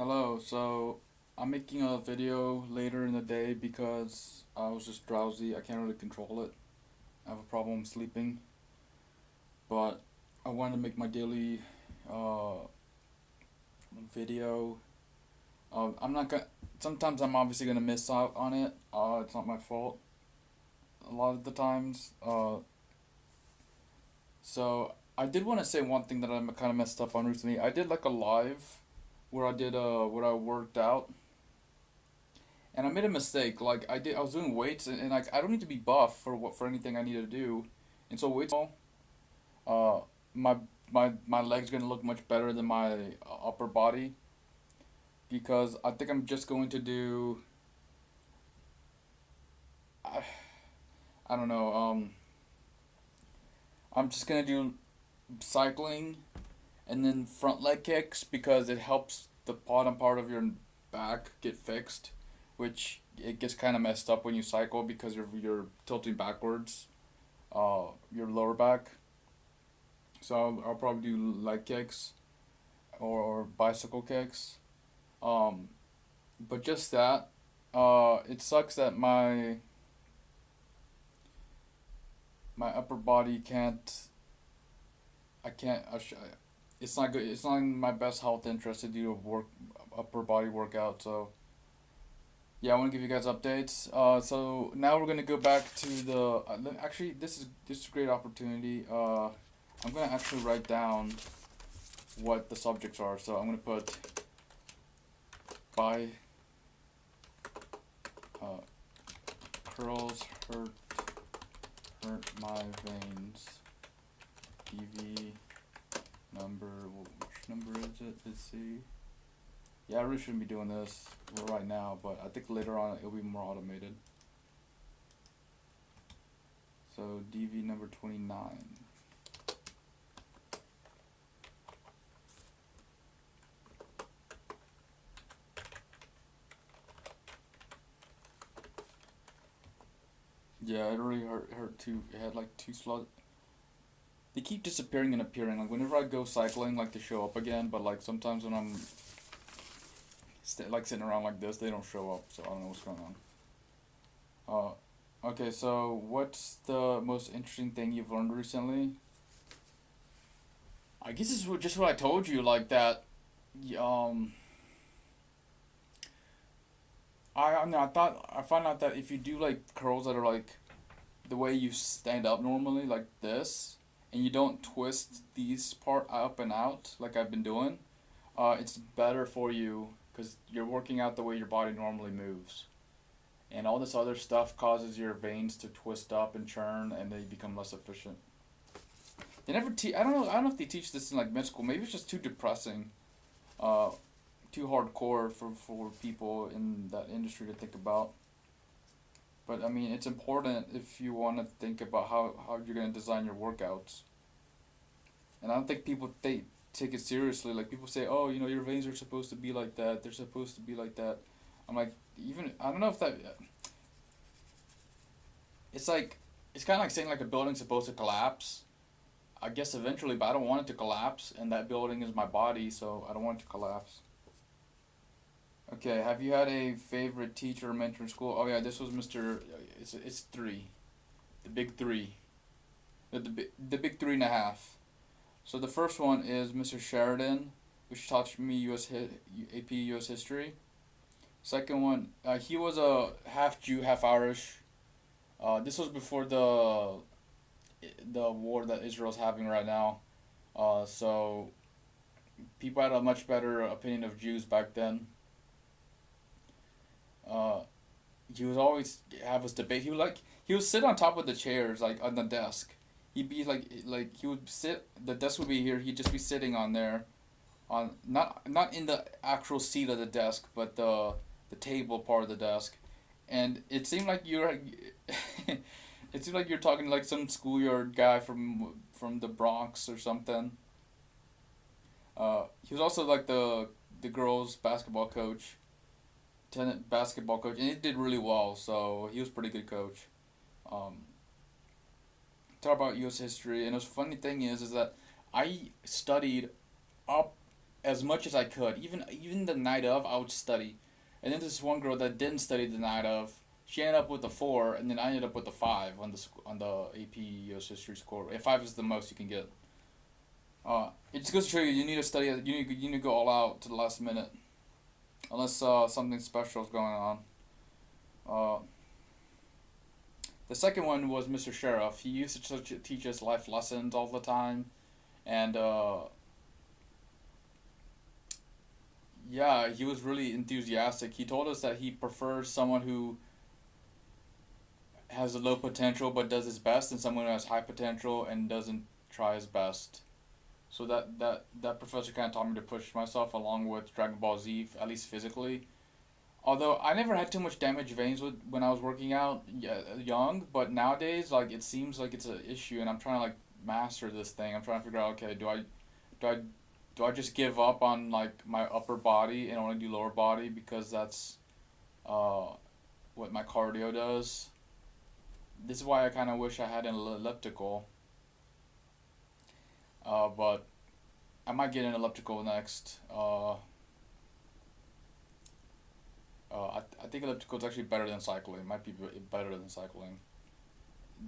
Hello, so I'm making a video later in the day because I was just drowsy. I can't really control it. I have a problem sleeping, but I wanted to make my daily uh, video. I'm not gonna. Sometimes I'm obviously gonna miss out on it. It's not my fault. A lot of the times. So I did want to say one thing that I kind of messed up on recently. I did like a live where I did where I worked out and I made a mistake. Like I was doing weights, and like I don't need to be buff for anything I need to do, and so weights. Uh, my my legs gonna look much better than my upper body because I think I'm just going to do. I, I don't know. I'm just gonna do cycling, and then front leg kicks because it helps the bottom part of your back get fixed, which it gets kind of messed up when you cycle because you're tilting backwards. Your lower back. So I'll probably do leg kicks or bicycle kicks. Um, but just that. It sucks that my upper body can't. I can't. It's not good. It's not in my best health interest to do a upper body workout. So yeah, I want to give you guys updates. So now we're gonna go back to the. Actually, this is a great opportunity. I'm gonna actually write down what the subjects are. So I'm gonna put by uh, curls hurt my veins. DV number. Which number is it? Let's see. Yeah, I really shouldn't be doing this right now, but I think later on it'll be more automated. So DV number 29. Yeah, it really hurt too. It had like two slots. They keep disappearing and appearing. Like whenever I go cycling, like they show up again. But like sometimes when I'm like sitting around like this, they don't show up. So I don't know what's going on. Okay. So what's the most interesting thing you've learned recently? I guess it's just what I told you. Like that. Um. I know. I found out that if you do like curls that are like the way you stand up normally, like this, and you don't twist these part up and out like I've been doing, it's better for you because you're working out the way your body normally moves. And all this other stuff causes your veins to twist up and churn, and they become less efficient. They never teach. I don't know. I don't know if they teach this in like med school. Maybe it's just too depressing, uh, too hardcore for people in that industry to think about. But I mean, it's important if you want to think about how you're gonna design your workouts. And I don't think people take it seriously. Like people say, oh, your veins are supposed to be like that. They're supposed to be like that. I'm like, even I don't know if that. It's like it's kind of like saying like a building's supposed to collapse. I guess eventually, but I don't want it to collapse. And that building is my body, so I don't want it to collapse. Okay, have you had a favorite teacher or mentor in school? Oh yeah, this was Mr. It's three, the big three, the big three and a half. So the first one is Mr. Sheridan, which taught me AP U.S. history. Second one, he was a half Jew, half Irish. This was before the war that Israel's having right now. So people had a much better opinion of Jews back then. Uh, he was always have us debate. He would sit on top of the chairs like on the desk. He'd be like he would sit. The desk would be here. He'd just be sitting on there, on not in the actual seat of the desk, but the table part of the desk, and it seemed like you're. It seemed like you're talking to like some schoolyard guy from the Bronx or something. He was also like the girls basketball coach, tenant basketball coach, and he did really well. So he was a pretty good coach. Um, Talk about U.S. history, and the funny thing is that I studied up. as much as I could. Even the night of, I would study. And then this one girl that didn't study the night of, she ended up with a 4, and then I ended up with a 5 on on the AP U.S. History score. And 5 is the most you can get. It just goes to show you you need to study. You need to go all out to the last minute, unless something special is going on. Uh, the second one was Mr. Sheriff. He used to teach us life lessons all the time, and yeah, he was really enthusiastic. He told us that he prefers someone who has a low potential but does his best, and someone who has high potential and doesn't try his best. So that professor kind of taught me to push myself along with Dragon Ball Z, at least physically. Although I never had too much damaged veins with when I was working out young, but nowadays like it seems like it's an issue, and I'm trying to like master this thing. I'm trying to figure out, okay, do I do I just give up on like my upper body and only do lower body because that's uh what my cardio does. This is why I kind of wish I had an elliptical. But I might get an elliptical next. I think elliptical is actually better than cycling. It might be better than cycling.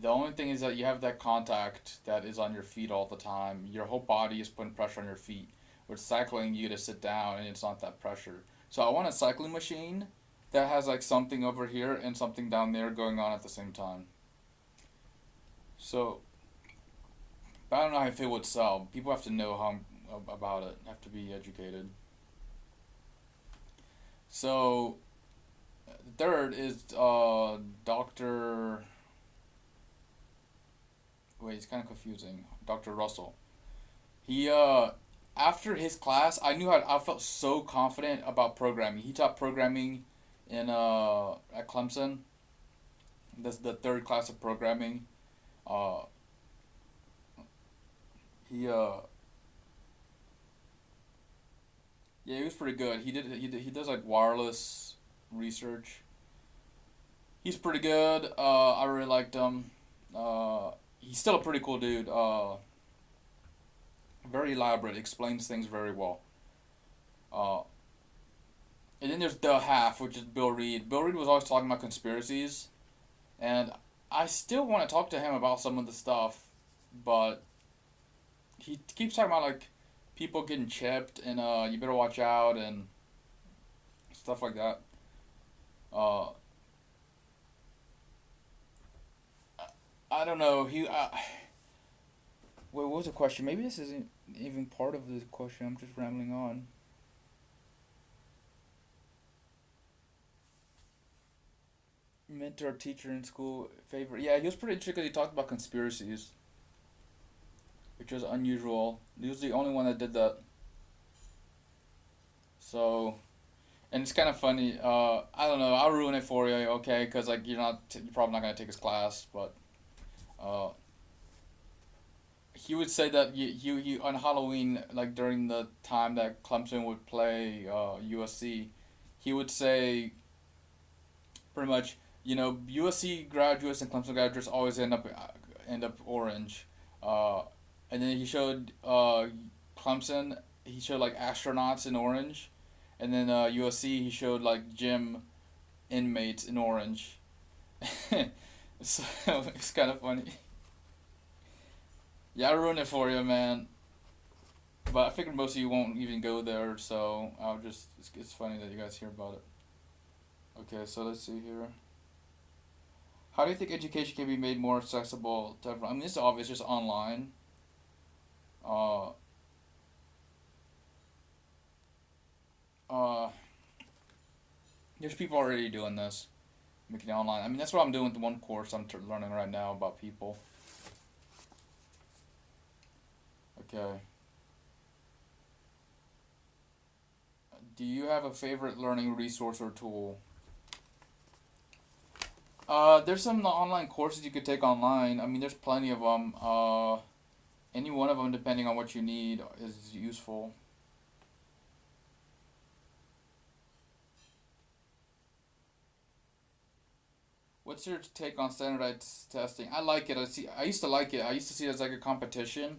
The only thing is that you have that contact that is on your feet all the time. Your whole body is putting pressure on your feet. With cycling, you get to sit down and it's not that pressure. So I want a cycling machine that has like something over here and something down there going on at the same time. So, but I don't know if it would sell. People have to know how about it. Have to be educated. So the third is Doctor. Wait, it's kind of confusing. Doctor Russell. He after his class, I felt so confident about programming. He taught programming in at Clemson. That's the third class of programming. Uh, he yeah, he was pretty good. He does like wireless research. He's pretty good. I really liked him. He's still a pretty cool dude. Very elaborate. Explains things very well. Uh, and then there's the half, which is Bill Reed. Bill Reed was always talking about conspiracies, and I still want to talk to him about some of the stuff, but he keeps talking about like people getting chipped and you better watch out and stuff like that. Uh, I don't know. Wait, what was the question? Maybe this isn't even part of the question. I'm just rambling on. Mentor, teacher in school, favorite. Yeah, he was pretty interesting because he talked about conspiracies, which was unusual. He was the only one that did that. So, and it's kind of funny. I don't know. I'll ruin it for you, okay? Because like you're probably not gonna take his class, but uh, he would say that he on Halloween, like during the time that Clemson would play USC, he would say pretty much, USC graduates and Clemson graduates always end up orange. Uh, and then he showed Clemson. He showed like astronauts in orange, and then USC he showed like gym inmates in orange. So it's kind of funny. Yeah, I ruined it for you, man. But I figured most of you won't even go there, so it's funny that you guys hear about it. Okay, so let's see here. How do you think education can be made more accessible to everyone? I mean, it's obvious, just online. Uh, uh, there's people already doing this, making it online. I mean, that's what I'm doing with the one course learning right now about people. Okay. Do you have a favorite learning resource or tool? There's some online courses you could take online. I mean, there's plenty of them. Any one of them, depending on what you need, is useful. What's your take on standardized testing? I like it. I used to like it. I used to see it as like a competition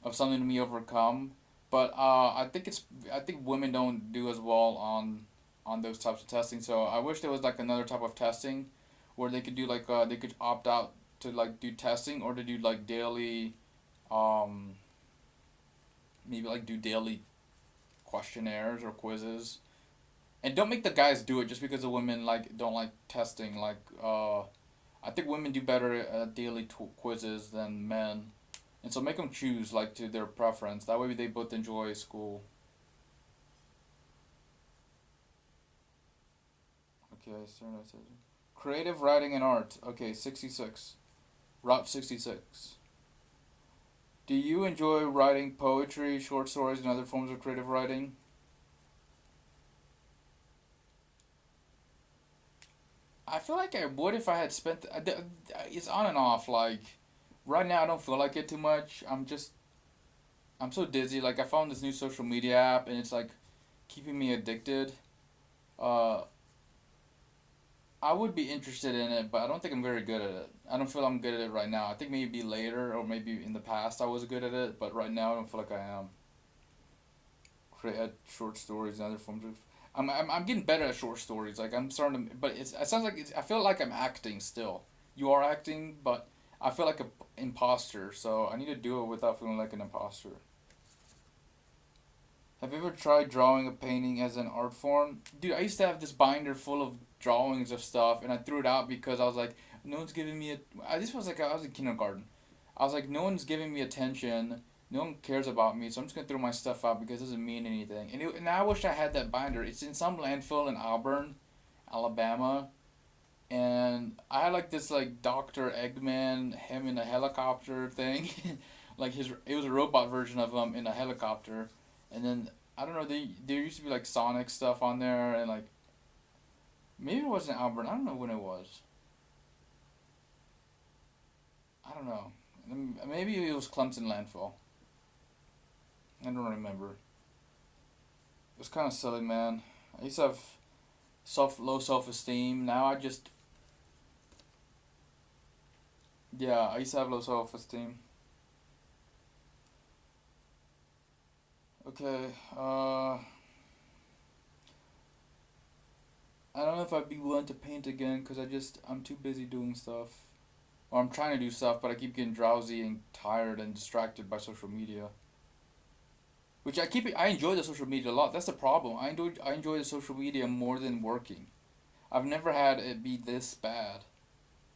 of something to be overcome. But I think women don't do as well on those types of testing. So I wish there was like another type of testing where they could do like they could opt out to like do testing or to do like daily um maybe like do daily questionnaires or quizzes. And don't make the guys do it just because the women like don't like testing. Like I think women do better at daily quizzes than men, and so make them choose like to their preference. That way they both enjoy school. Okay, so creative writing and art. Okay, 66. Route 66. Do you enjoy writing poetry, short stories, and other forms of creative writing? I feel like I would if I had spent. It's on and off. Like right now, I don't feel like it too much. I'm so dizzy. Like I found this new social media app, and it's like keeping me addicted. Uh, I would be interested in it, but I don't think I'm very good at it. I don't feel I'm good at it right now. I think maybe later or maybe in the past I was good at it, but right now I don't feel like I am. Create short stories and other forms of. I'm getting better at short stories. Like I'm starting to, but it sounds like I feel like I'm acting still. You are acting, but I feel like an imposter. So I need to do it without feeling like an imposter. Have you ever tried drawing a painting as an art form? Dude, I used to have this binder full of drawings of stuff, and I threw it out because I was like, no one's giving me a. This was like I was in kindergarten. I was like, no one's giving me attention. No one cares about me, so I'm just gonna throw my stuff out because it doesn't mean anything. And I wish I had that binder. It's in some landfill in Auburn, Alabama, and I had like this like Doctor Eggman, him in a helicopter thing, like it was a robot version of him in a helicopter, and then I don't know there used to be like Sonic stuff on there and like maybe it wasn't Auburn. I don't know when it was. I don't know. Maybe it was Clemson landfill. I don't remember. It was kind of silly, man. I used to have low self esteem. Now I just yeah I used to have low self esteem. Okay. I don't know if I'd be willing to paint again because I'm too busy doing stuff. Or I'm trying to do stuff, but I keep getting drowsy and tired and distracted by social media. Which I enjoy the social media a lot. That's the problem. I enjoy the social media more than working. I've never had it be this bad.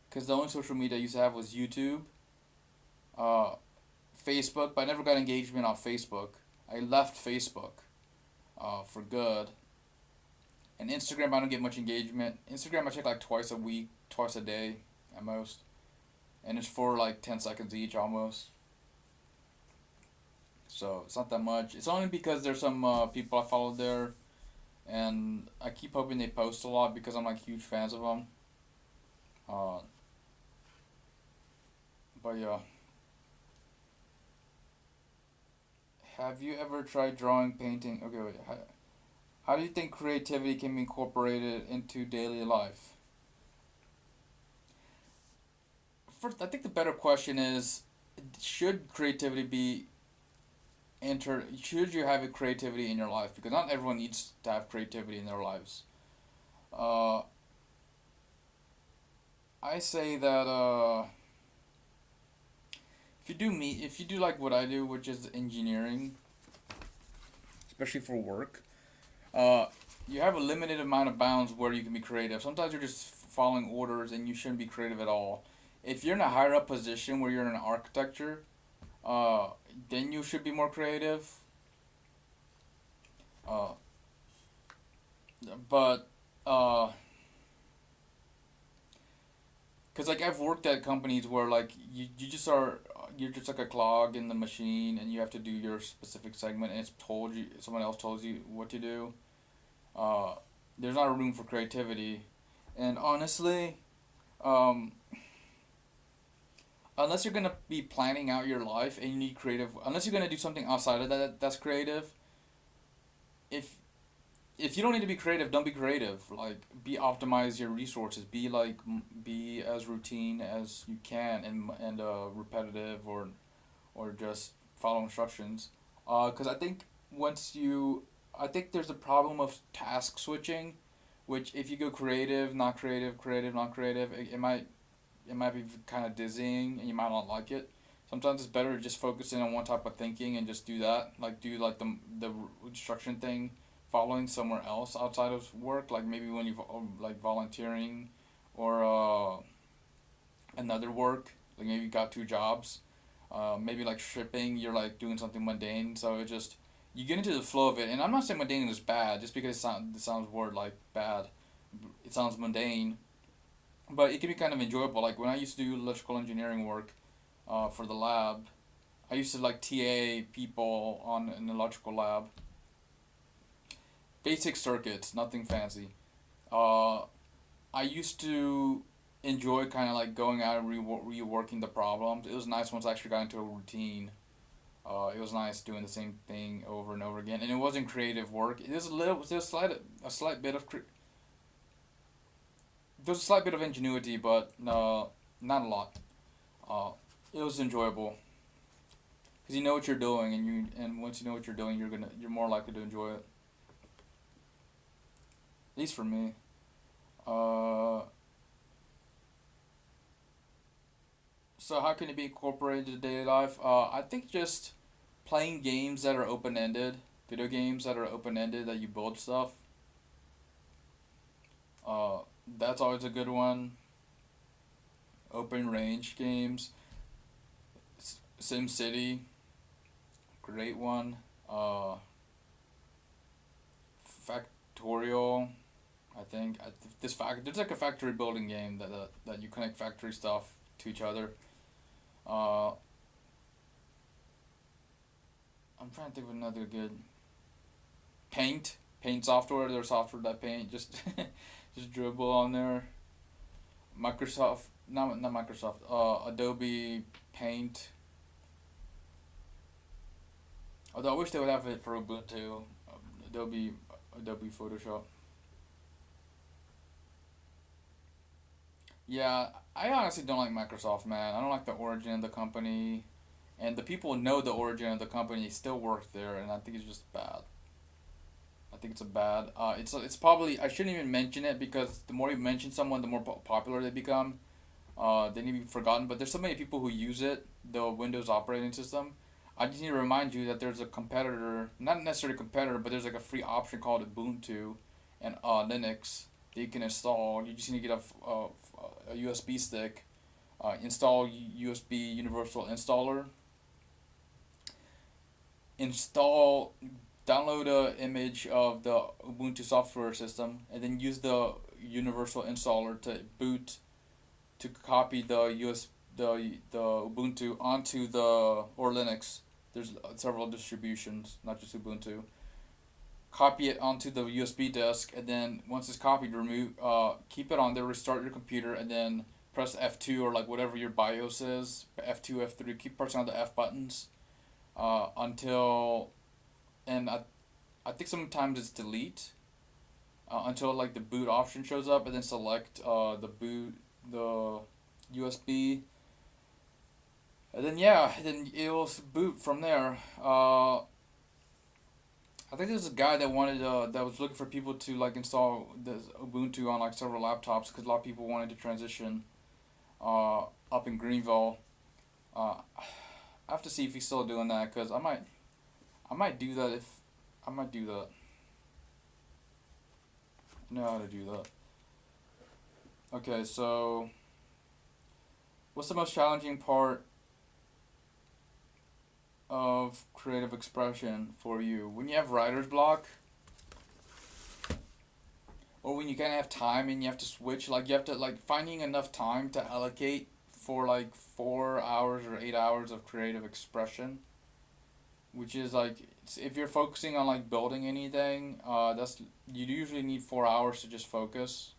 Cause the only social media I used to have was YouTube, uh, Facebook, but I never got engagement on Facebook. I left Facebook, for good. And Instagram, I don't get much engagement. Instagram, I check like twice a week, twice a day, at most, and it's for like 10 seconds each almost. So it's not that much. It's only because there's some people I follow there, and I keep hoping they post a lot because I'm like huge fans of them. Uh, but yeah, have you ever tried drawing, painting? Okay, wait. How do you think creativity can be incorporated into daily life? First, I think the better question is, should creativity be enter? Should you have a creativity in your life? Because not everyone needs to have creativity in their lives. Uh, I say that if you do like what I do, which is engineering, especially for work, uh, you have a limited amount of bounds where you can be creative. Sometimes you're just following orders and you shouldn't be creative at all. If you're in a higher up position where you're in architecture, uh, then you should be more creative. Uh, but uh, cause like I've worked at companies where like you just are you're just like a clog in the machine and you have to do your specific segment and it's told you someone else tells you what to do. Uh, there's not a room for creativity, and honestly, um, unless you're gonna be planning out your life and you need creative, unless you're gonna do something outside of that that's creative. If if you don't need to be creative, don't be creative. Like be optimize your resources. Be like be as routine as you can and repetitive or just follow instructions. Because I think once you, I think there's a problem of task switching, which if you go creative, not creative, creative, not creative, it might be kind of dizzying and you might not like it. Sometimes it's better to just focus in on one type of thinking and just do that. Like do like the instruction thing, following somewhere else outside of work. Like maybe when you like volunteering, or another work. Like maybe you got two jobs. Maybe like shipping, you're like doing something mundane. So it just you get into the flow of it. And I'm not saying mundane is bad, just because it sounds word like bad. It sounds mundane, but it can be kind of enjoyable. Like when I used to do electrical engineering work, for the lab, I used to like TA people on an electrical lab. Basic circuits, nothing fancy. Uh, I used to enjoy kind of like going out and reworking the problems. It was nice once I actually got into a routine. It was nice doing the same thing over and over again, and it wasn't creative work. There's a slight bit of there's a slight bit of ingenuity, but no, not a lot. Uh, it was enjoyable because you know what you're doing, and once you know what you're doing, you're more likely to enjoy it. At least for me. Uh, so how can it be incorporated into daily life? I think just playing games that are open ended, video games that are open ended that you build stuff. Uh, that's always a good one. Open range games, Sim City, great one. Factorial, I think. There's like a factory building game that you connect factory stuff to each other. Uh, I'm trying to think of another good. Paint software. There's software that paint just just dribble on there. Microsoft, not Microsoft. Adobe Paint. Although I wish they would have it for Ubuntu. Adobe Adobe Photoshop. Yeah, I honestly don't like Microsoft, man. I don't like the origin of the company, and the people who know the origin of the company still work there, and I think it's just bad. I think it's a bad. It's probably I shouldn't even mention it because the more you mention someone, the more popular they become. They need to be forgotten, but there's so many people who use it, the Windows operating system. I just need to remind you that there's a competitor, not necessarily a competitor, but there's like a free option called Ubuntu and Linux that you can install. You just need to get a USB stick, install USB Universal Installer, install, download a image of the Ubuntu software system, and then use the Universal Installer to boot to copy the Ubuntu onto the or Linux. There's several distributions, not just Ubuntu. Copy it onto the USB disk, and then once it's copied, keep it on there. Restart your computer, and then press F2 or like whatever your BIOS is. F2, F3. Keep pressing on the F buttons, until and I think sometimes it's delete, until like the boot option shows up, and then select the USB, and then yeah, then it'll boot from there. I think there's a guy that was looking for people to like install this Ubuntu on like several laptops because a lot of people wanted to transition, up in Greenville. I have to see if he's still doing that because I might do that if I might do that. I know how to do that. Okay, so what's the most challenging part of creative expression for you? When you have writer's block, or when you kind of have time and you have to switch, like you have to like finding enough time to allocate for like 4 hours or 8 hours of creative expression, which is like if you're focusing on like building anything, that's you usually need 4 hours to just focus.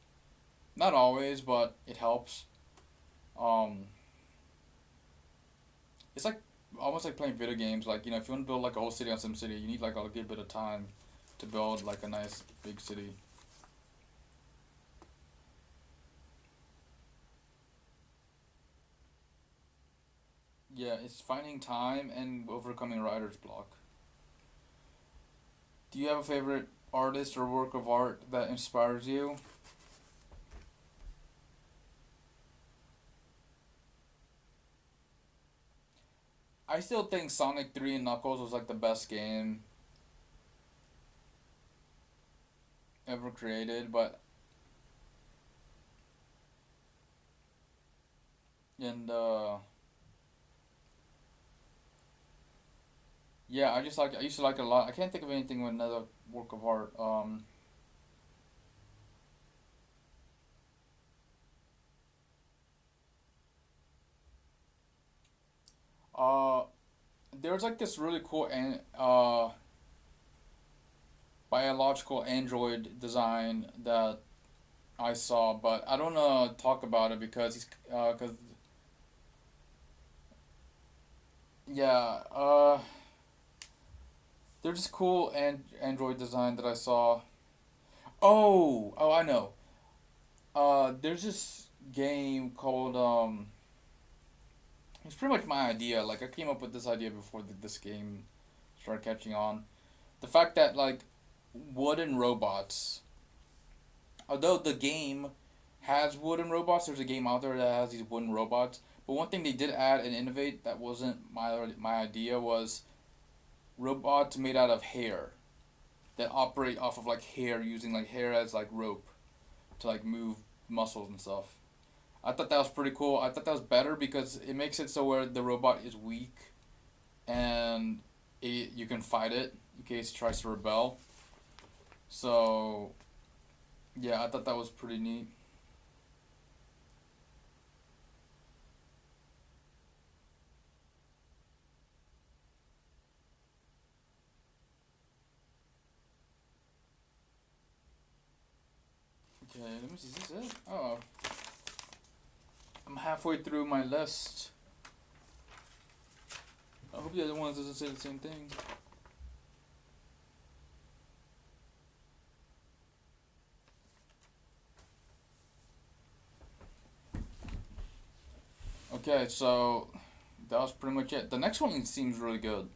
Not always, but it helps. Um, it's like almost like playing video games. Like if you want to build like a whole city on SimCity, you need like a good bit of time to build like a nice big city. Yeah, it's finding time and overcoming writer's block. Do you have a favorite artist or work of art that inspires you? I still think Sonic 3 and Knuckles was like the best game ever created, but and yeah, I used to like it a lot. I can't think of anything with another work of art. Uh there's like this really cool biological android design that I saw, but I don't talk about it because he's cause yeah, there's this cool android design that I saw. Oh, I know. There's this game called it's pretty much my idea. Like I came up with this idea before this game started catching on. The fact that like wooden robots, although the game has wooden robots, there's a game out there that has these wooden robots. But one thing they did add and innovate that wasn't my idea was robots made out of hair that operate off of like hair using like hair as like rope to like move muscles and stuff. I thought that was pretty cool. I thought that was better because it makes it so where the robot is weak and you can fight it in case it tries to rebel. So yeah, I thought that was pretty neat. Okay, let me see. Is this it? Oh, I'm halfway through my list. I hope the other ones doesn't say the same thing. Okay, so that was pretty much it. The next one seems really good.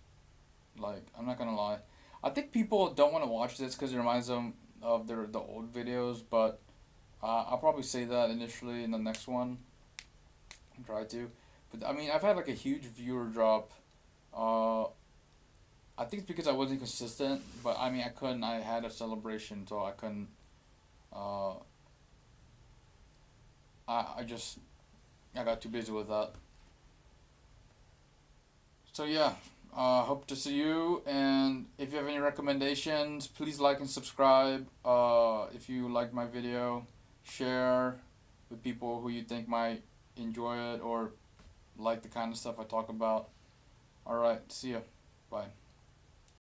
Like, I'm not gonna lie. I think people don't want to watch this because it reminds them of the old videos, but I'll probably say that initially in the next one. Try to. But I mean, I've had like a huge viewer drop. Uh, I think it's because I wasn't consistent, but I mean, I couldn't. I had a celebration, so I couldn't. Uh, I just I got too busy with that. So yeah, hope to see you. And if you have any recommendations, please like and subscribe. If you like my video, share with people who you think might enjoy it or like the kind of stuff I talk about. All right, see ya. Bye.